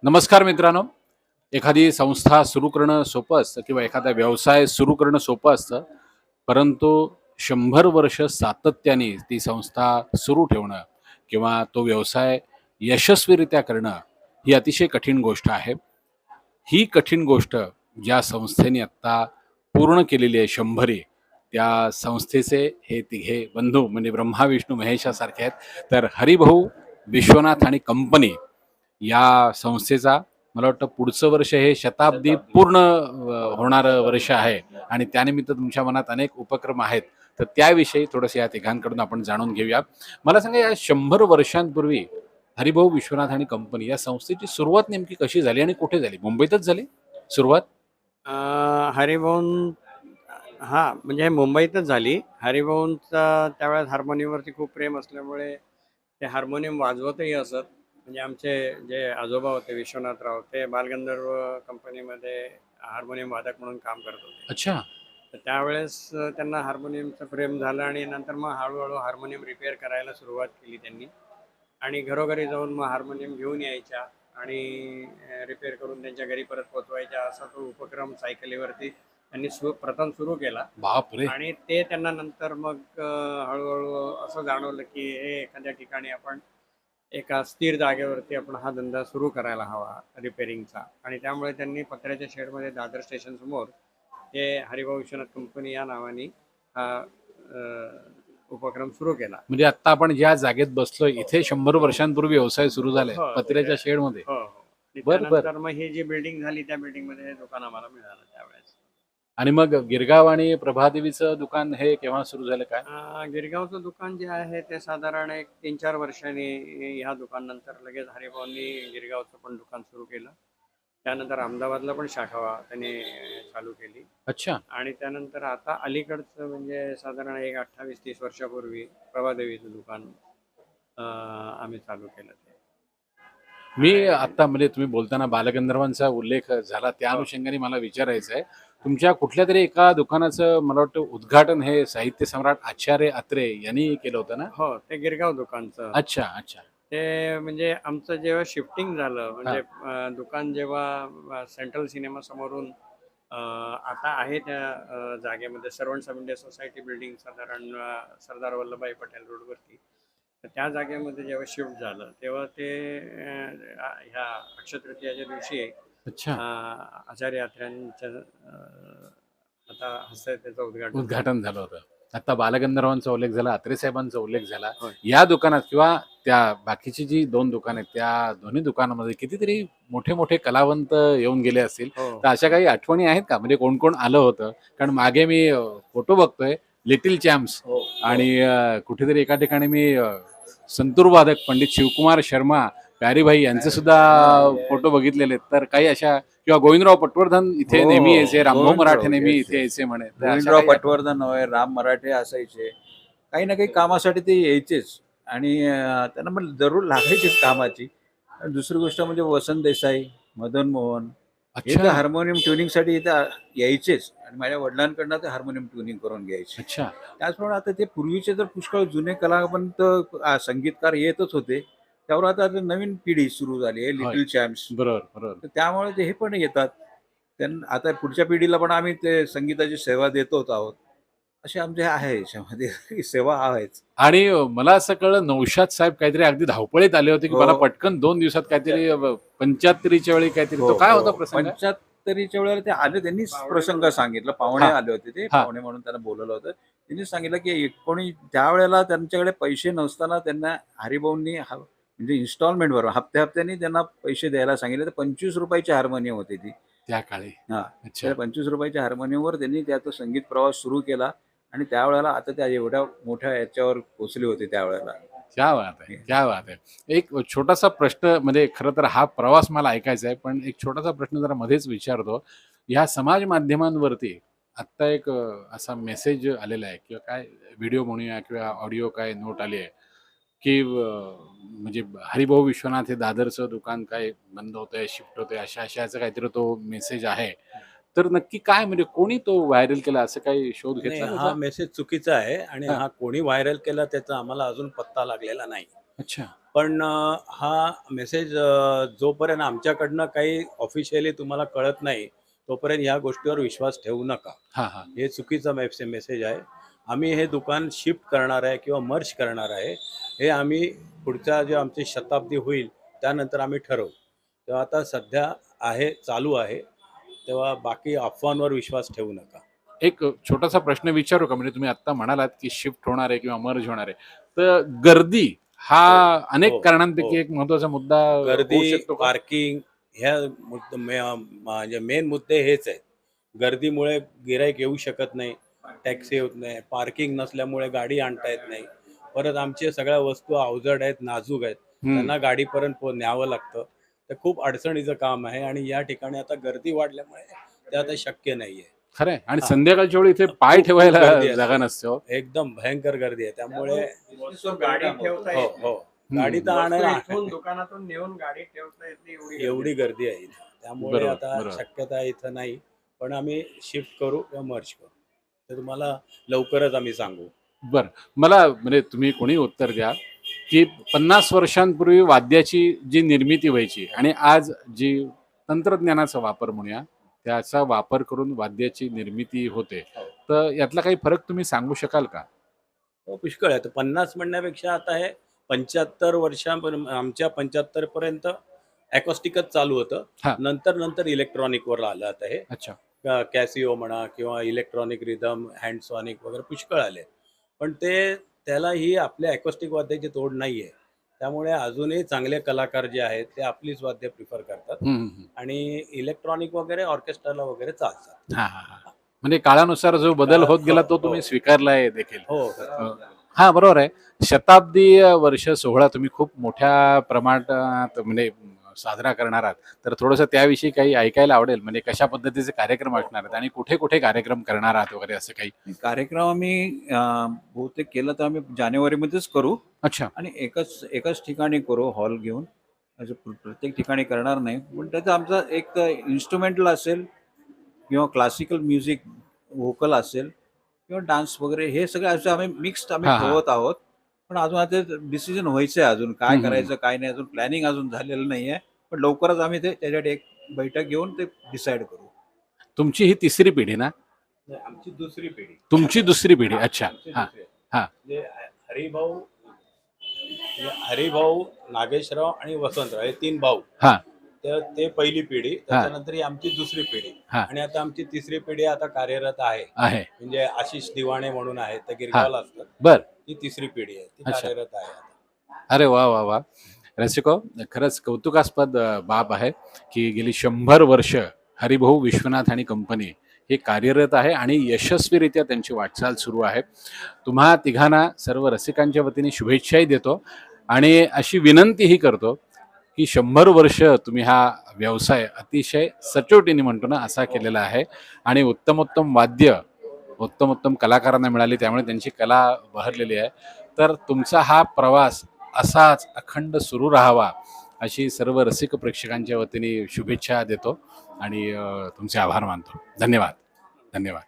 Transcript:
नमस्कार मित्रांनो. एखादी संस्था सुरू करणं सोपं असतं किंवा एखादा व्यवसाय सुरू करणं सोपं असतं. परंतु 100 वर्ष सातत्याने ती संस्था सुरू ठेवणं किंवा तो व्यवसाय यशस्वीरित्या करणं ही अतिशय कठीण गोष्ट आहे. ही कठीण गोष्ट ज्या संस्थेने आत्ता पूर्ण केलेली आहे 100री, त्या संस्थेचे हे तिघे बंधू म्हणजे ब्रह्मा, विष्णू, महेशासारखे आहेत. तर हरिभाऊ विश्वनाथ आणि कंपनी या संस्थेचा मला वाटतं पुढचं वर्ष हे शताब्दी पूर्ण होणारं वर्ष आहे आणि त्यानिमित्त तुमच्या मनात अनेक उपक्रम आहेत. तर त्याविषयी थोडंसं या तिघांकडून आपण जाणून घेऊया. मला सांगा, या 100 वर्षांपूर्वी हरिभाऊ विश्वनाथ आणि कंपनी या संस्थेची सुरुवात नेमकी कशी झाली आणि कुठे झाली? मुंबईतच झाली सुरुवात? अ, हरिभाऊन हां, म्हणजे मुंबईतच झाली. हरिभाऊंचं त्यावेळेस हार्मोनियमवरती खूप प्रेम असल्यामुळे ते हार्मोनियम वाजवतही असत. म्हणजे आमचे जे आजोबा होते विश्वनाथराव, ते बालगंधर्व कंपनीमध्ये हार्मोनियम वादक म्हणून काम करत होते. अच्छा. तर त्यावेळेस त्यांना हार्मोनियमचं प्रेम झालं आणि नंतर मग हळू हार्मोनियम रिपेअर करायला सुरुवात केली त्यांनी. आणि घरोघरी जाऊन मग हार्मोनियम घेऊन यायच्या आणि रिपेअर करून त्यांच्या घरी परत पोहोचवायच्या. असा तो उपक्रम सायकलीवरती त्यांनी प्रथम सुरू केला. बापरे! आणि ते त्यांना नंतर मग हळूहळू असं जाणवलं की हे एखाद्या ठिकाणी आपण एका स्थिर जागेवरती आपण हा धंदा सुरू करायला हवा रिपेअरिंगचा. आणि त्यामुळे त्यांनी पत्र्याच्या शेडमध्ये दादर स्टेशन समोर हे हरिभाऊ विश्वनाथ कंपनी या नावाने हा उपक्रम सुरू केला. म्हणजे आत्ता आपण ज्या जागेत बसलोय इथे 100 वर्षांपूर्वी व्यवसाय सुरू झालाय हो, पत्र्याच्या शेडमध्ये. हो, हो. आणि बरं, बरं. त्यानंतर मग ही जी बिल्डिंग झाली त्या बिल्डिंगमध्ये हे दुकान आम्हाला मिळालं त्यावेळेस. आणि मग गिरगाव आणि प्रभादेवीचं दुकान हे केव्हा सुरू झालं काय? गिरगावचं दुकान जे आहे ते साधारण एक 3-4 वर्षांनी ह्या दुकानानंतर लगेच हरिभाऊंनी गिरगावचं पण दुकान सुरू केलं. त्यानंतर अहमदाबादला पण शाखा त्यांनी चालू केली. अच्छा. आणि त्यानंतर आता अलीकडचं म्हणजे साधारण एक 28-30 वर्षापूर्वी प्रभादेवीचं दुकान आम्ही चालू केलं ते. मी आता म्हणजे तुम्ही बोलताना बालगंधर्वांचा उल्लेख झाला, त्या हो, अनुषंगाने मला विचारायचं आहे. तुमच्या कुठल्यातरी एका दुकानाचं मला वाटतं उद्घाटन हे साहित्य सम्राट आचार्य अत्रे यांनी केलं होतं ना? हो. ते गिरगाव दुकानचं. अच्छा, अच्छा. ते म्हणजे आमचं जेव्हा शिफ्टिंग झालं हां. म्हणजे दुकान जेव्हा सेंट्रल सिनेमा समोरून आता आहे त्या जागेमध्ये सर्वंट सब इंडिया सोसायटी बिल्डिंग साधारण सरदार वल्लभभाई पटेल रोडवरती. तर त्या जागेमध्ये जेव्हा शिफ्ट झालं तेव्हा ते ह्या अक्षय तृतीयाच्या दिवशी अच्छा. आचार्य यात्र्यांच्या आता हस्ते त्याचं उद्घाटन झालं. उद्घाटन झालं होतं. आता बालगंधर्वांचा उल्लेख झाला, अत्रे साहेबांचा उल्लेख झाला. होय. या दुकानात किंवा त्या बाकीची जी 2 दुकानं आहेत, त्या दोन्ही दुकानामध्ये कितीतरी मोठे-मोठे कलावंत येऊन गेले असतील. हो, तर अशा काही आठवणी आहेत का? म्हणजे कोण-कोण आलं होतं? कारण मागे मी फोटो बघतोय लिटिल चॅम्प्स हो, आणि कुठेतरी एका ठिकाणी मी संतूर वादक पंडित शिवकुमार शर्मा, प्यारीभाई यांचे सुद्धा फोटो बघितलेले आहेत. तर काही अशा किंवा गोविंदराव पटवर्धन इथे हो, नेहमी हो. यायचे, रामभाऊ मराठे गोविंदराव. नेहमी येस, इथे येस. यायचे म्हणे. तर अशा गोविंदराव काही पटवर्धन होय, राम मराठे असायचे. काही ना काही कामासाठी ते यायचेच आणि त्यांना मग जरूर लागायचीच कामाची. आणि दुसरी गोष्ट म्हणजे वसंत देसाई, मदन मोहन हे तर अच्छा, हार्मोनियम ट्युनिंगसाठी इथं यायचेच आणि माझ्या वडिलांकडनं ते हार्मोनियम ट्युनिंग करून घ्यायचे. अच्छा. त्याचप्रमाणे आता ते पूर्वीचे तर पुष्कळ जुने कलावंत संगीतकार येतच होते. त्यावर आता आता नवीन पिढी सुरू झाली आहे, होय. Little champs. बरोबर, बरोबर. तर त्यामुळे ते हे पण येतात. त्यांना आता पुढच्या पिढीला पण आम्ही ते संगीताची सेवा देतोच आहोत. असे आमचे आहे याच्यामध्ये सेवा आहेच. आणि मला असं कळलं नौशाद साहेब काहीतरी अगदी धावपळीत आले होते, की हो. मला पटकन 2 दिवसात काहीतरी 75च्या वेळी काहीतरी हो, तो काय होता हो. प्रसंग? 75च्या वेळेला ते आले, त्यांनीच प्रसंग सांगितला. पाहुणे हां, आले होते ते, हां. पाहुणे म्हणून त्यांना बोलावलं होतं. त्यांनी सांगितलं, की त्यावेळेला त्यांच्याकडे पैसे नसताना त्यांना हरिभाऊंनी म्हणजे इन्स्टॉलमेंटवर हप्त्या-हप्त्यानी त्यांना पैसे द्यायला सांगितले. तर ₹25 ची हार्मोनियम होती ती. त्या काळी. हां. अच्छा. त्या ₹25 च्या हार्मोनियमवर त्यांनी त्याचा संगीत प्रवास सुरू केला आणि त्यावेळेला आता त्या एवढ्या मोठ्या याच्यावर पोहोचले होते त्यावेळेला. क्या बात है! क्या बात है! एक छोटासा प्रश्न म्हणजे खरं तर हा प्रवास मला ऐकायचा आहे, पण एक छोटासा प्रश्न जरा मध्येच विचारतो. ह्या समाज माध्यमांवरती आत्ता एक असा मेसेज आलेला आहे किंवा काय व्हिडिओ म्हणूया किंवा ऑडिओ काय नोट आली आहे, की म्हणजे हरिभाऊ विश्वनाथ हे दादरचं दुकान काय बंद होतंय, शिफ्ट होतंय, अशा-अशाचा काहीतरी तो मेसेज आहे. तर नक्की काय म्हणजे कोणी तो व्हायरल केला असं काही शोध नाही, घेतला हा त्याचा? मेसेज चुकीचा आहे आणि हां. हा कोणी व्हायरल केला त्याचा आम्हाला अजून पत्ता लागलेला नाही. अच्छा. पण हा मेसेज जोपर्यंत आमच्याकडनं काही ऑफिशियली तुम्हाला कळत नाही तोपर्यंत ह्या गोष्टीवर विश्वास ठेवू नका. हा हा. हे चुकीचा मेसेज आहे. आम्ही हे दुकान शिफ्ट करणार आहे किंवा मर्ज करणार आहे हे आम्ही पुढच्या जे आमची शताब्दी होईल त्यानंतर आम्ही ठरवू. तेव्हा आता सध्या आहे, चालू आहे, तेव्हा बाकी अफवांवर विश्वास ठेवू नका. एक छोटासा प्रश्न विचारू का? म्हणजे तुम्ही आता म्हणालात की शिफ्ट होणार आहे किंवा मर्ज होणार आहे, तर गर्दी हा हो, अनेक हो, कारणांपैकी हो. एक महत्वाचा मुद्दा होऊ गर्दी, शकतो का? पार्किंग ह्या म्हणजे मेन मुद्दे हेच आहेत. गर्दीमुळे गिराईक येऊ शकत नाही, टॅक्सी होत नाही, पार्किंग नसल्यामुळे गाडी आणता येत नाही. परत आमच्या सगळ्या वस्तू अवजड आहेत, नाजूक आहेत, त्यांना गाडीपर्यंत न्यावं लागतं. तर खूप अडचणीचं काम आहे आणि या ठिकाणी आता गर्दी वाढल्यामुळे ते आता शक्य नाहीये. खरंय. आणि हा. संध्याकाळच्या वेळी इथे पाय खूप ठेवायला गर्दी असते. जागा नसते हो. एकदम भयंकर गर्दी आहे. त्यामुळे गाडी ठेवता हो येत हो नाही. गाडी तर वस्तू आणायला इथून दुकानातून नेऊन गाडी ठेवता येत नाही एवढी गर्दी आहे इथं. त्यामुळे बरोबर, आता बरोबर. शक्यता इथं नाही, पण आम्ही शिफ्ट करू किंवा मर्ज करू ते तुम्हाला लवकरच आम्ही सांगू. बरं, मला म्हणजे तुम्ही कोणी उत्तर द्या की 50 वर्षांपूर्वी वाद्याची जी निर्मिती व्हायची आणि आज जी तंत्रज्ञानाचा वापर म्हणूया त्याचा वापर करून वाद्याची निर्मिती होते, तर यातला काही फरक तुम्ही सांगू शकाल का? हो, पुष्कळ आहे. तर 50 म्हणण्यापेक्षा आता हे 75 वर्षांपर्यंत, आमच्या 75 पर्यंत अकॉस्टिकच चालू होतं. हा. नंतर इलेक्ट्रॉनिकवर आलं आता हे. अच्छा. कॅसिओ म्हणा किंवा इलेक्ट्रॉनिक रिदम, हँडसॉनिक वगैरे पुष्कळ आले. पण त्यालाही आपल्या अकॉस्टिक वाद्याची तोड नाही आहे. त्यामुळे अजूनही चांगले कलाकार जे आहेत ते आपलीच वाद्य प्रिफर करतात आणि इलेक्ट्रॉनिक वगैरे ऑर्केस्ट्राला वगैरे चालतात. हा हा हा. म्हणजे काळानुसार जो बदल होत गेला तो तुम्ही स्वीकारलाय देखील. हो हा, बरोबर आहे. शताब्दी वर्ष सोहळा तुम्ही खूप मोठ्या प्रमाणात म्हणजे साजरा करणार आहात, तर थोडंसं त्याविषयी काही ऐकायला आवडेल. म्हणजे कशा पद्धतीचे कार्यक्रम असणार आहेत आणि कुठे कुठे कार्यक्रम करणार आहात वगैरे असं काही? कार्यक्रम आम्ही बहुतेक केलं तर आम्ही जानेवारीमध्येच करू अच्छा. आणि एकाच ठिकाणी करू, हॉल घेऊन. असं प्रत्येक ठिकाणी करणार नाही, पण त्याचा आमचा एक इन्स्ट्रुमेंटल असेल किंवा क्लासिकल म्युझिक व्होकल असेल किंवा डान्स वगैरे हे सगळं असं आम्ही मिक्स्ड आम्ही हा, हा. ठेवत आहोत. पण अजून आता डिसिजन व्हायचं आहे, अजून काय हम्म. करायचं काय नाही, अजून प्लॅनिंग अजून झालेलं नाही आहे. पण लवकरच आम्ही त्याच्यासाठी एक बैठक घेऊन ते डिसाईड करू. तुमची ही तिसरी पिढी ना? नाही, आमची दुसरी पिढी. तुमची दुसरी पिढी. अच्छा. आमची हा दुसरी आहे. हा. जे हरिभाऊ, नागेशराव आणि वसंतराव हे 3 भाऊ. हा. तर ते पहिली पिढी, त्याच्यानंतर ही आमची दुसरी पिढी हा. आणि आता आमची तिसरी पिढी आता कार्यरत आहे. आहे. म्हणजे आशिष दिवाणे म्हणून आहेत, ते गिरगावला असतात. बर. ती तिसरी पिढी आहे, ती अच्छा. कार्यरत आहे आता. अरे वा वा वा. रसिको, खरंच कौतुकास्पद बाब आहे की गेली 100 वर्ष हरिभाऊ विश्वनाथ आणि कंपनी हे कार्यरत आहे आणि यशस्वीरित्या त्यांची वाटचाल सुरू आहे. तुम्हा तिघांना सर्व रसिकांच्या वतीने शुभेच्छाही देतो आणि अशी विनंतीही करतो की 100 वर्ष तुम्ही हा व्यवसाय अतिशय सचोटीने म्हणतो ना असा केलेला आहे आणि उत्तमोत्तम वाद्य उत्तमोत्तम कलाकारांना मिळाली, त्यामुळे त्यांची कला बहरलेली आहे. तर तुमचा हा प्रवास असाच अखंड सुरू राहावा अशी सर्व रसिक प्रेक्षकांच्या वतीने शुभेच्छा देतो आणि तुमचे आभार मानतो. धन्यवाद. धन्यवाद.